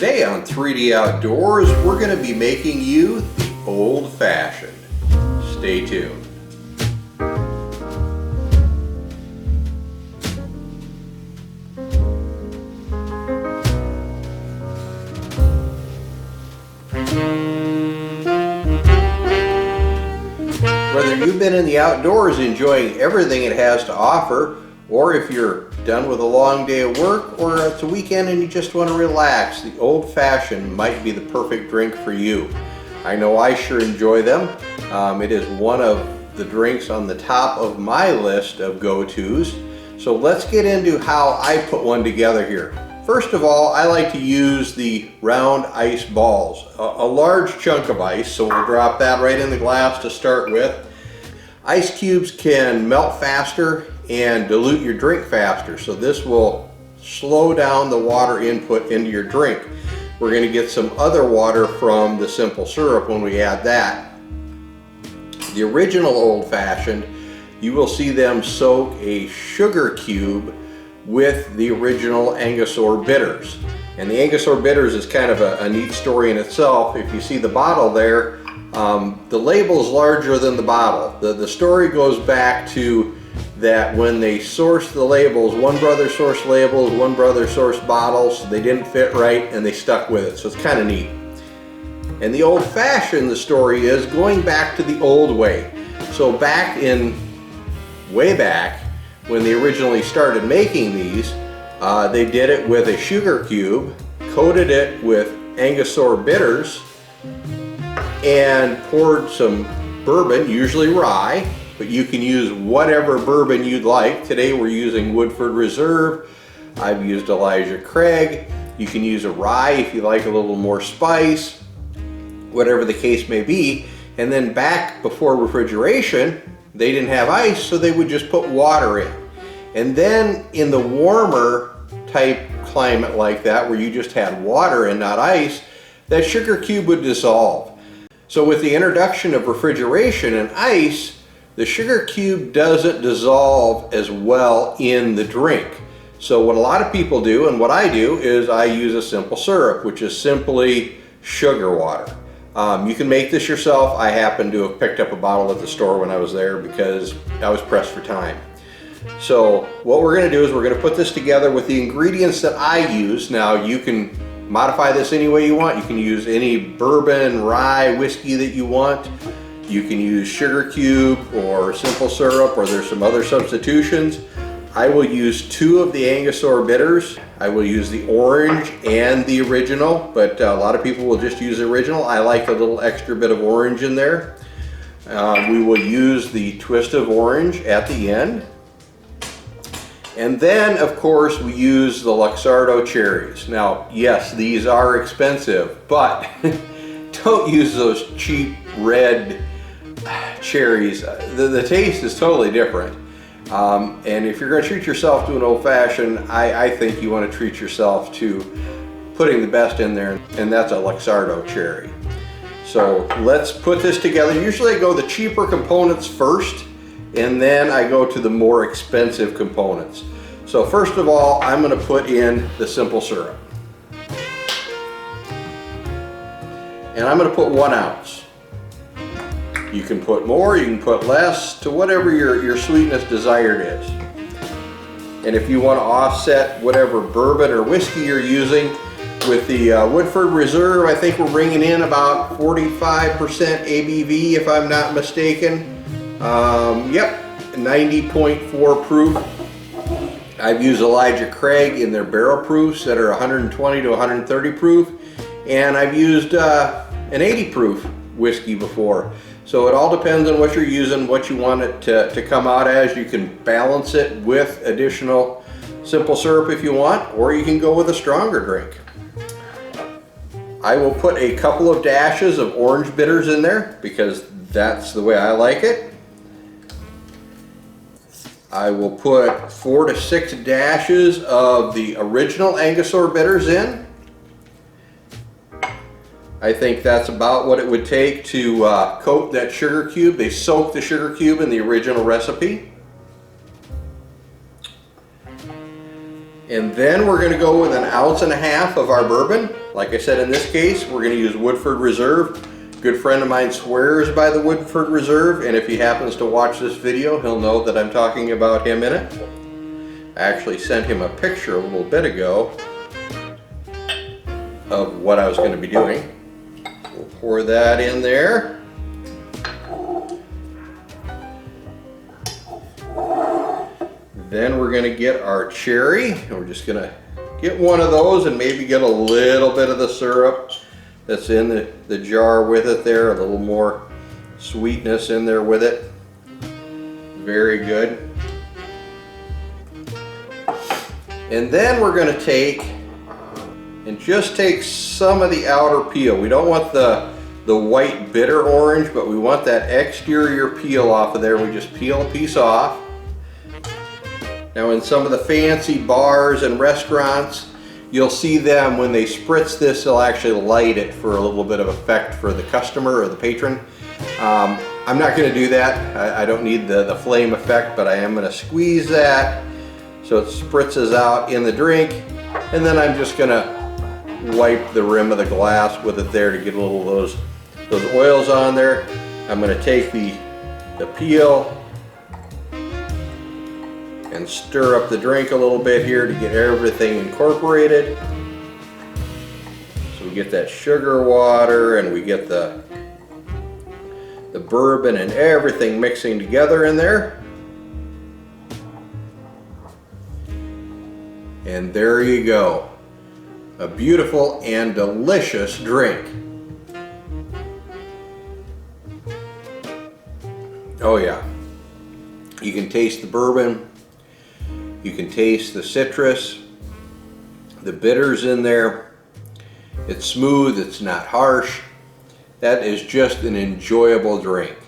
Today on 3D Outdoors, we're going to be making you the old-fashioned. Stay tuned. Whether you've been in the outdoors enjoying everything it has to offer, or if you're done with a long day of work, or it's a weekend and you just want to relax, the old-fashioned might be the perfect drink for you. I know I sure enjoy them. It is one of the drinks on the top of my list of go-tos. So let's get into how I put one together here. First of all, I like to use the round ice balls, a large chunk of ice, so we'll drop that right in the glass to start with. Ice cubes can melt faster and dilute your drink faster, so this will slow down the water input into your drink. We're going to get some other water from the simple syrup when we add that. The original old-fashioned, you will see them soak a sugar cube with the original Angostura Bitters. And the Angostura Bitters is kind of a neat story in itself. If you see the bottle there, the label is larger than the bottle. The story goes back to that when they sourced the labels, one brother sourced labels, one brother sourced bottles, they didn't fit right and they stuck with it, so it's kind of neat. And the old-fashioned, the story is going back to the old way. So way back, when they originally started making these, they did it with a sugar cube, coated it with Angostura Bitters, and poured some bourbon, usually rye, but you can use whatever bourbon you'd like. Today we're using Woodford Reserve. I've used Elijah Craig. You can use a rye if you like a little more spice, whatever the case may be. And then back before refrigeration, they didn't have ice, so they would just put water in. And then in the warmer type climate like that, where you just had water and not ice, that sugar cube would dissolve. So with the introduction of refrigeration and ice, the sugar cube doesn't dissolve as well in the drink. So what a lot of people do, and what I do, is I use a simple syrup, which is simply sugar water. You can make this yourself. I happen to have picked up a bottle at the store when I was there because I was pressed for time. So what we're going to do is we're going to put this together with the ingredients that I use. Now you can modify this any way you want. You can use any bourbon, rye, whiskey that you want. You can use sugar cube or simple syrup, or there's some other substitutions. I will use 2 of the Angostura Bitters. I will use the orange and the original, but a lot of people will just use the original. I like a little extra bit of orange in there. We will use the twist of orange at the end. And then, of course, we use the Luxardo cherries. Now, yes, these are expensive, but don't use those cheap red cherries. The taste is totally different. And if you're going to treat yourself to an old-fashioned, I think you want to treat yourself to putting the best in there, and that's a Luxardo cherry. So let's put this together. Usually I go the cheaper components first, and then I go to the more expensive components. So first of all, I'm going to put in the simple syrup. And I'm going to put 1 ounce. You can put more, you can put less, to whatever your sweetness desired is. And if you want to offset whatever bourbon or whiskey you're using, with the Woodford Reserve, I think we're bringing in about 45% ABV if I'm not mistaken. Yep, 90.4 proof. I've used Elijah Craig in their barrel proofs that are 120 to 130 proof, and I've used an 80 proof whiskey before. So it all depends on what you're using, what you want it to come out as. You can balance it with additional simple syrup if you want, or you can go with a stronger drink. I will put a couple of dashes of orange bitters in there because that's the way I like it. I will put 4 to 6 dashes of the original Angostura Bitters in. I think that's about what it would take to coat that sugar cube. They soak the sugar cube in the original recipe. And then we're going to go with 1.5 ounces of our bourbon. Like I said, in this case, we're going to use Woodford Reserve. A good friend of mine swears by the Woodford Reserve, and if he happens to watch this video, he'll know that I'm talking about him in it. I actually sent him a picture a little bit ago of what I was going to be doing. We'll pour that in there. Then we're going to get our cherry, and we're just going to get one of those and maybe get a little bit of the syrup that's in the jar with it there, a little more sweetness in there with it. Very good. And then we're going to take some of the outer peel. We don't want the white bitter orange, but we want that exterior peel off of there. We just peel a piece off. Now in some of the fancy bars and restaurants, you'll see them when they spritz this, they'll actually light it for a little bit of effect for the customer or the patron. I'm not going to do that. I don't need the flame effect, but I am going to squeeze that so it spritzes out in the drink, and then I'm just going to wipe the rim of the glass with it there to get a little of those oils on there. I'm going to take the peel and stir up the drink a little bit here to get everything incorporated. So we get that sugar water and we get the bourbon and everything mixing together in there. And there you go. A beautiful and delicious drink. Oh yeah. You can taste the bourbon. You can taste the citrus, the bitters in there. It's smooth, it's not harsh. That is just an enjoyable drink.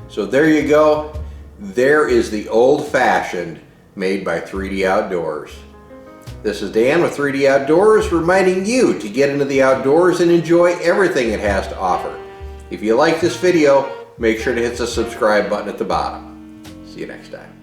So there you go. There is the old-fashioned made by 3D Outdoors. This is Dan with 3D Outdoors reminding you to get into the outdoors and enjoy everything it has to offer. If you like this video, make sure to hit the subscribe button at the bottom. See you next time.